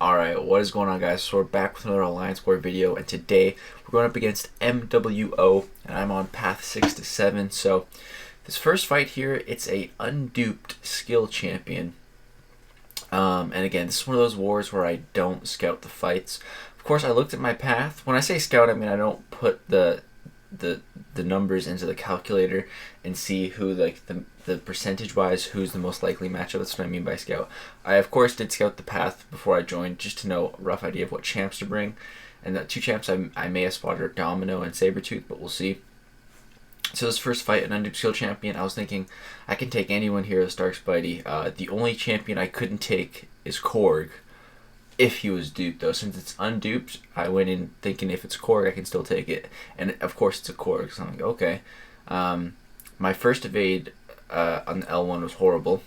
Alright, what is going on, guys? So we're back with another Alliance War video, and today we're going up against MWO, and I'm on path 6 to 7. So this first fight here, it's a unduped skill champion. And again, this is one of those wars where I don't scout the fights. Of course, I looked at my path. When I say scout, I mean I don't put the numbers into the calculator and see who, like, the percentage wise, who's the most likely matchup. That's what I mean by scout. I of course did scout the path before I joined, just to know a rough idea of what champs to bring, and the two champs I may have spotted are Domino and Sabretooth, but we'll see. So this first fight, an unduped skill champion, I was thinking I can take anyone here as Dark Spidey. The only champion I couldn't take is Korg, if he was duped, though. Since it's unduped, I went in thinking if it's Korg, I can still take it. And of course it's a Korg, so I'm like, okay. My first evade on the L1 was horrible.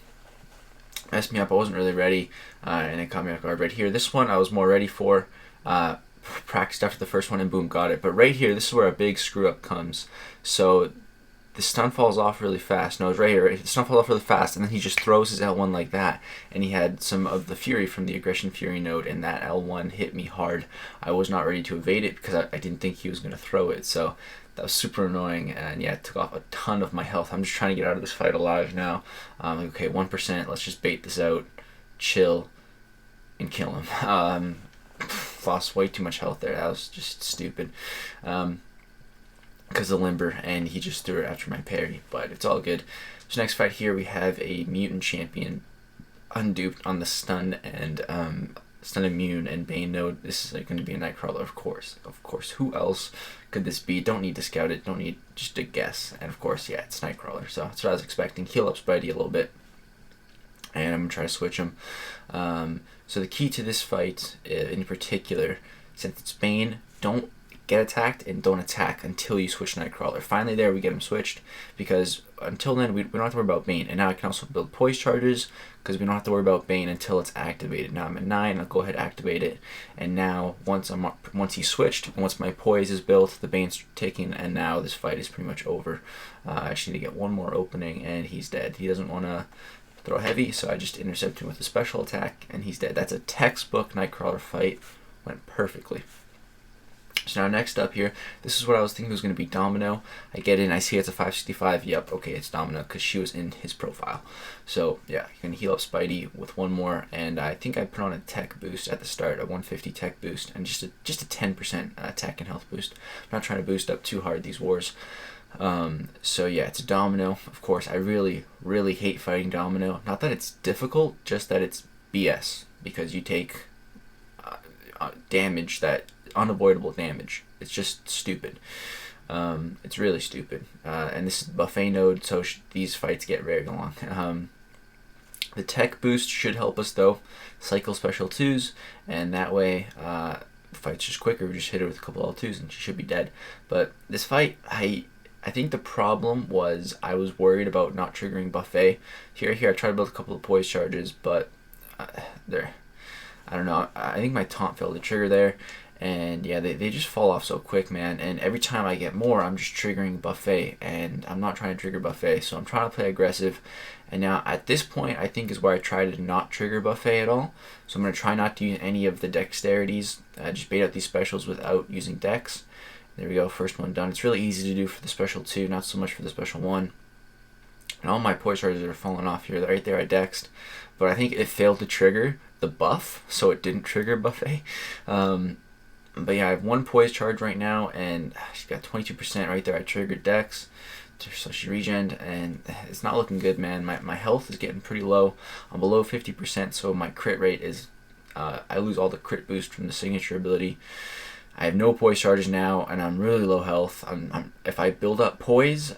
Messed me up, I wasn't really ready, and it caught me off guard. Right here, this one I was more ready for. Practiced after the first one and boom, got it. But right here, this is where a big screw up comes. So the stun falls off really fast. No, it's right here. The stun falls off really fast, and then he just throws his L1 like that. And he had some of the Fury from the Aggression Fury node, and that L1 hit me hard. I was not ready to evade it because I didn't think he was going to throw it. So that was super annoying, and yeah, it took off a ton of my health. I'm just trying to get out of this fight alive now. Like, okay, 1%, let's just bait this out, chill, and kill him. Lost way too much health there. That was just stupid. Because of the limber, and he just threw it after my parry, but it's all good. So next fight here, we have a mutant champion, unduped on the stun and stun immune and Bane node. This is going to be a Nightcrawler, of course. Of course, who else could this be? Don't need to scout it, don't need, just a guess. And of course, yeah, it's Nightcrawler, so that's what I was expecting. Heal up Spidey a little bit, and I'm going to try to switch him. So the key to this fight in particular, since it's Bane, don't get attacked and don't attack until you switch Nightcrawler. Finally there, we get him switched, because until then we don't have to worry about Bane. And now I can also build poise charges, because we don't have to worry about Bane until it's activated. Now I'm at 9, I'll go ahead and activate it, and now once he's switched, once my poise is built, the Bane's taken, and now this fight is pretty much over. I just need to get one more opening, and he's dead. He doesn't want to throw heavy, so I just intercept him with a special attack, and he's dead. That's a textbook Nightcrawler fight. Went perfectly. So now next up here, this is what I was thinking was going to be Domino. I get in, I see it's a 565. Yep, okay, it's Domino, because she was in his profile. So yeah, you can heal up Spidey with one more, and I think I put on a tech boost at the start, a 150 tech boost, and just a 10% attack and health boost. I'm not trying to boost up too hard these wars. So yeah, it's a Domino. Of course, I really hate fighting Domino. Not that it's difficult, just that it's BS, because you take damage, that unavoidable damage. It's just stupid. It's really stupid. And this is buffet node, so these fights get very long. The tech boost should help us though. Cycle special 2s, and that way the fight's just quicker. We just hit her with a couple L2s and she should be dead. But this fight, I think the problem was I was worried about not triggering buffet. Here I tried to build a couple of poise charges, but I don't know. I think my taunt failed to trigger there, and yeah, they just fall off so quick, man. And every time I get more, I'm just triggering buffet, and I'm not trying to trigger buffet, so I'm trying to play aggressive. And now at this point, I think is where I try to not trigger buffet at all. So I'm going to try not to use any of the dexterities. Just bait out these specials without using dex. There we go, first one done. It's really easy to do for the special 2, not so much for the special 1. And all my poise charges are falling off here. Right there I dexed, but I think it failed to trigger the buff, so it didn't trigger buffet. But yeah, I have one poise charge right now, and she's got 22% right there. I triggered dex, so she regened, and it's not looking good, man. My health is getting pretty low. I'm below 50%, so my crit rate is, I lose all the crit boost from the signature ability. I have no poise charges now, and I'm really low health. If I build up poise,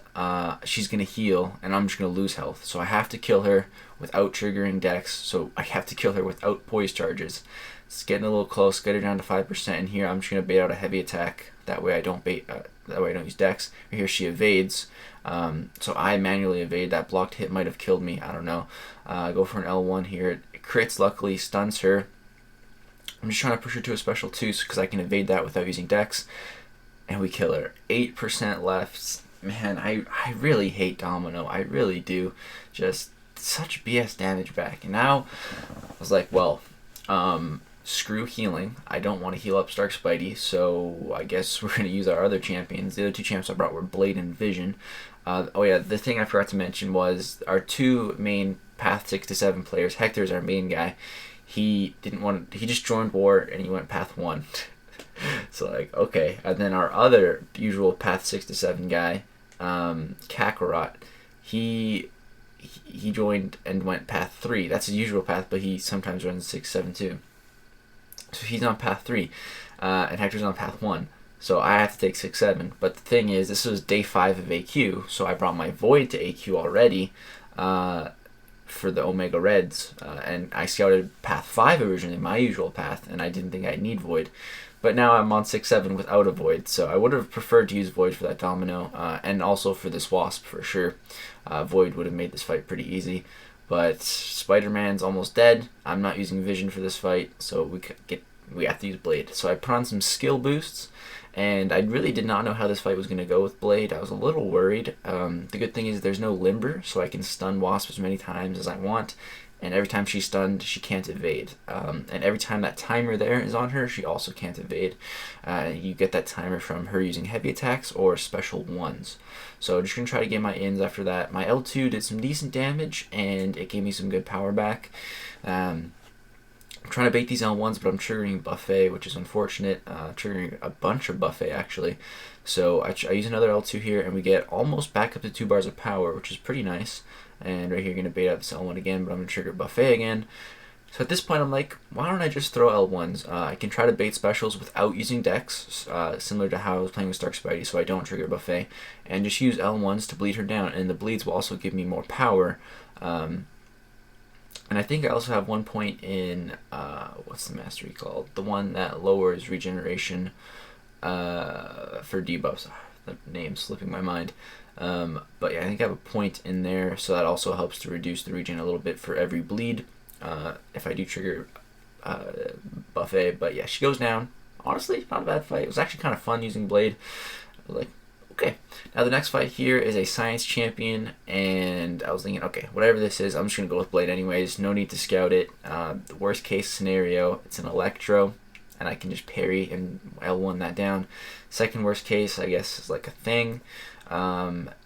she's going to heal, and I'm just going to lose health. So I have to kill her without triggering dex, so I have to kill her without poise charges. It's getting a little close. Get her down to 5%, and here I'm just going to bait out a heavy attack. That way I don't use dex. Here she evades, so I manually evade. That blocked hit might have killed me. I don't know. Go for an L1 here. It crits, luckily, stuns her. I'm just trying to push her to a special 2 because I can evade that without using dex. And we kill her. 8% left. Man, I really hate Domino. I really do. Just such BS damage back. And now I was like, well, screw healing. I don't want to heal up Stark Spidey, so I guess we're going to use our other champions. The other two champs I brought were Blade and Vision. Oh yeah, the thing I forgot to mention was our two main Path 6 to 7 players. Hector's our main guy. He just joined War and he went Path 1. So like, okay. And then our other usual Path 6 to 7 guy, Kakarot, he joined and went Path 3. That's his usual path, but he sometimes runs 6, 7 too. So he's on Path 3, and Hector's on Path 1. So I have to take 6, 7. But the thing is, this was day 5 of AQ, so I brought my Void to AQ already for the Omega Reds, and I scouted Path 5 originally, my usual path, and I didn't think I'd need Void. But now I'm on 6, 7 without a Void, so I would have preferred to use Void for that Domino, and also for this Wasp for sure. Void would have made this fight pretty easy. But Spider-Man's almost dead. I'm not using Vision for this fight, so we have to use Blade. So I put on some skill boosts, and I really did not know how this fight was going to go with Blade. I was a little worried. The good thing is there's no Limber, so I can stun Wasp as many times as I want. And every time she's stunned, she can't evade. And every time that timer there is on her, she also can't evade. You get that timer from her using heavy attacks or special ones. So just going to try to get my ins after that. My L2 did some decent damage, and it gave me some good power back. I'm trying to bait these L1s, but I'm triggering Buffet, which is unfortunate. Triggering a bunch of Buffet, actually. So I use another L2 here, and we get almost back up to 2 bars of power, which is pretty nice. And right here, going to bait out this L1 again, but I'm going to trigger Buffet again. So at this point, I'm like, why don't I just throw L1s? I can try to bait specials without using Dex, similar to how I was playing with Stark Spidey, so I don't trigger Buffet, and just use L1s to bleed her down, and the bleeds will also give me more power. And I think I also have one point in, what's the mastery called? The one that lowers regeneration for debuffs. The name's slipping my mind. But yeah, I think I have a point in there, so that also helps to reduce the regen a little bit for every bleed. If I do trigger Buffet, but yeah, she goes down. Honestly, not a bad fight. It was actually kind of fun using Blade. Like, okay. Now the next fight here is a Science Champion, and I was thinking, okay, whatever this is, I'm just going to go with Blade anyways. No need to scout it. The worst case scenario, it's an Electro, and I can just parry and L1 that down. Second worst case, I guess, is like a thing.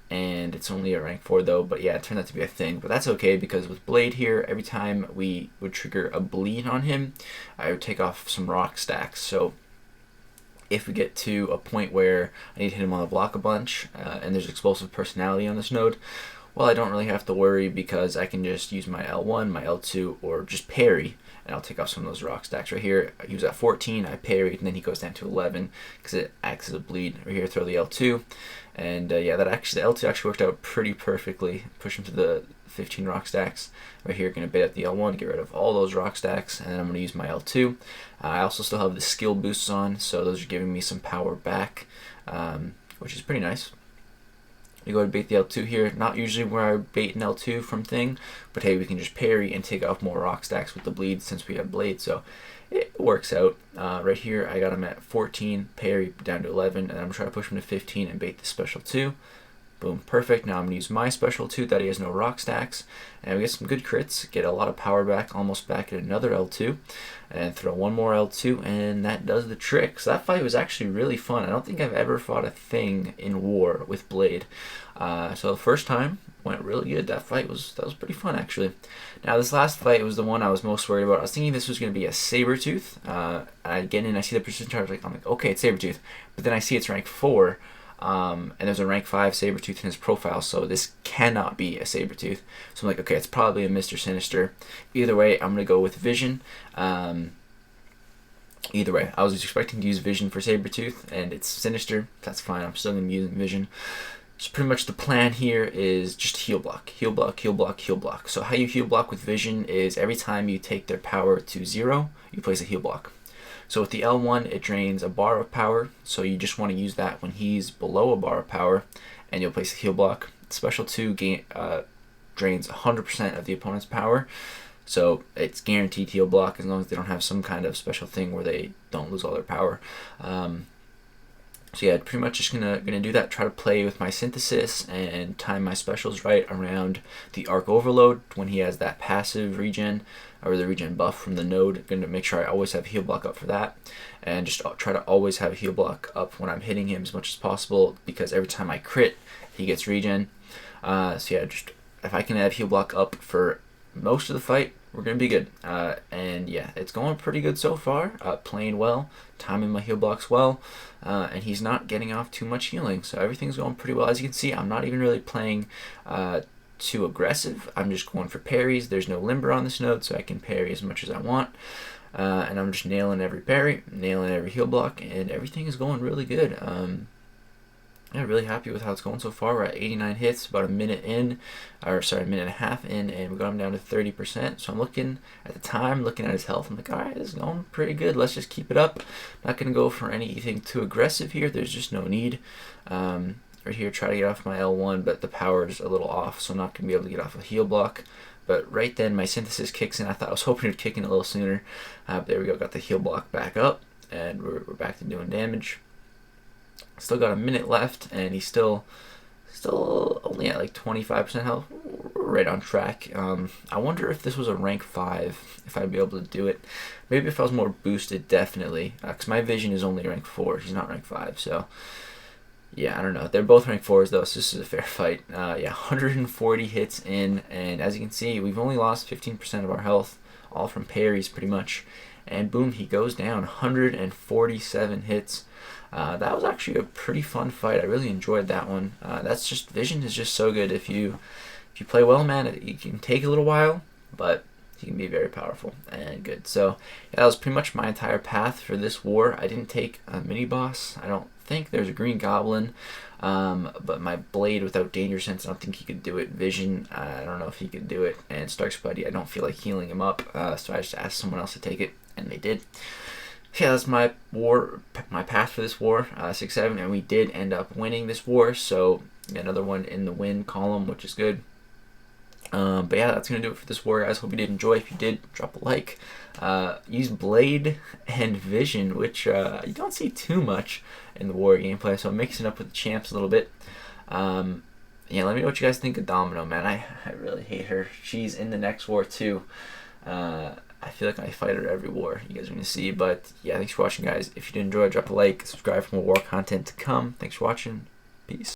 And it's only a rank 4 though, but yeah, it turned out to be a thing. But that's okay, because with Blade here, every time we would trigger a bleed on him, I would take off some rock stacks. So if we get to a point where I need to hit him on the block a bunch, and there's explosive personality on this node, well, I don't really have to worry, because I can just use my L1, my L2, or just parry, and I'll take off some of those rock stacks. Right here, he was at 14, I parried, and then he goes down to 11, because it acts as a bleed. Right here, throw the L2, and yeah, the L2 actually worked out pretty perfectly. Push him to the 15 rock stacks. Right here, going to bait out the L1, get rid of all those rock stacks, and then I'm going to use my L2. I also still have the skill boosts on, so those are giving me some power back, which is pretty nice. We go to bait the L2 here. Not usually where I bait an L2 from thing, but hey, we can just parry and take off more rock stacks with the bleed since we have Blade, so it works out. Right here, I got him at 14, parry down to 11, and I'm trying to push him to 15 and bait the special 2. Boom, perfect. Now I'm going to use my special 2 that he has no rock stacks, and we get some good crits, get a lot of power back, almost back at another L2, and throw one more L2, and that does the trick. So that fight was actually really fun. I don't think I've ever fought a thing in War with Blade. So the first time went really good. That was pretty fun, actually. Now this last fight was the one I was most worried about. I was thinking this was going to be a Sabretooth. I get in, I see the precision charge, I'm like, okay, it's Sabretooth, but then I see it's rank 4. And there's a rank 5 Sabretooth in his profile, so this cannot be a Sabretooth. So I'm like, okay, it's probably a Mr. Sinister. Either way, I'm going to go with Vision. Either way, I was expecting to use Vision for Sabretooth, and it's Sinister. That's fine, I'm still going to be using Vision. So pretty much the plan here is just heal block, heal block, heal block, heal block. So how you heal block with Vision is every time you take their power to 0, you place a heal block. So with the L1, it drains a bar of power, so you just want to use that when he's below a bar of power, and you'll place a heal block. Special 2 drains 100% of the opponent's power, so it's guaranteed heal block as long as they don't have some kind of special thing where they don't lose all their power. So yeah, pretty much just gonna do that. Try to play with my synthesis and time my specials right around the arc overload when he has that passive regen or the regen buff from the node. Gonna make sure I always have heal block up for that, and just try to always have a heal block up when I'm hitting him as much as possible, because every time I crit, he gets regen. So yeah, just if I can have heal block up for most of the fight, we're gonna be good. And yeah, it's going pretty good so far. Playing well, timing my heal blocks well, and he's not getting off too much healing, so everything's going pretty well. As you can see, I'm not even really playing too aggressive. I'm just going for parries. There's no limber on this node, so I can parry as much as I want. And I'm just nailing every parry, nailing every heal block, and everything is going really good. Yeah, really happy with how it's going so far. We're at 89 hits, about a minute in, or sorry, a minute and a half in, and we got him down to 30%. So I'm looking at the time, looking at his health. I'm like, all right, this is going pretty good. Let's just keep it up. Not gonna go for anything too aggressive here. There's just no need. Right here, try to get off my L1, but the power is a little off, so I'm not gonna be able to get off a heal block. But right then, my synthesis kicks in. I thought I was hoping it would kick in a little sooner. But there we go. Got the heal block back up, and we're back to doing damage. Still got a minute left, and he's still only at like 25% health. We're right on track. I wonder if this was a rank 5, if I'd be able to do it. Maybe if I was more boosted, definitely. Because my vision is only rank 4. He's not rank 5, so yeah, I don't know. They're both rank 4s though, so this is a fair fight. Yeah, 140 hits in, and as you can see, we've only lost 15% of our health, all from parries pretty much. And boom, he goes down. 147 hits. That was actually a pretty fun fight. I really enjoyed that one. That's just, vision is just so good. If you play well, man, it can take a little while, but he can be very powerful and good. So yeah, that was pretty much my entire path for this war. I didn't take a mini boss. I don't think there's a green goblin, but my blade without danger sense, I don't think he could do it. Vision, I don't know if he could do it. And Stark's buddy, I don't feel like healing him up, so I just asked someone else to take it, and they did. Yeah, that's my path for this war, 6-7, and we did end up winning this war, so another one in the win column, which is good. But yeah, that's going to do it for this war, guys. Hope you did enjoy. If you did, drop a like. Use Blade and Vision, which you don't see too much in the war gameplay, so I'm mixing up with the champs a little bit. Yeah, let me know what you guys think of Domino, man. I really hate her. She's in the next war, too. I feel like I fight her every war, you guys are going to see. But yeah, thanks for watching, guys. If you did enjoy, drop a like, subscribe for more war content to come. Thanks for watching. Peace.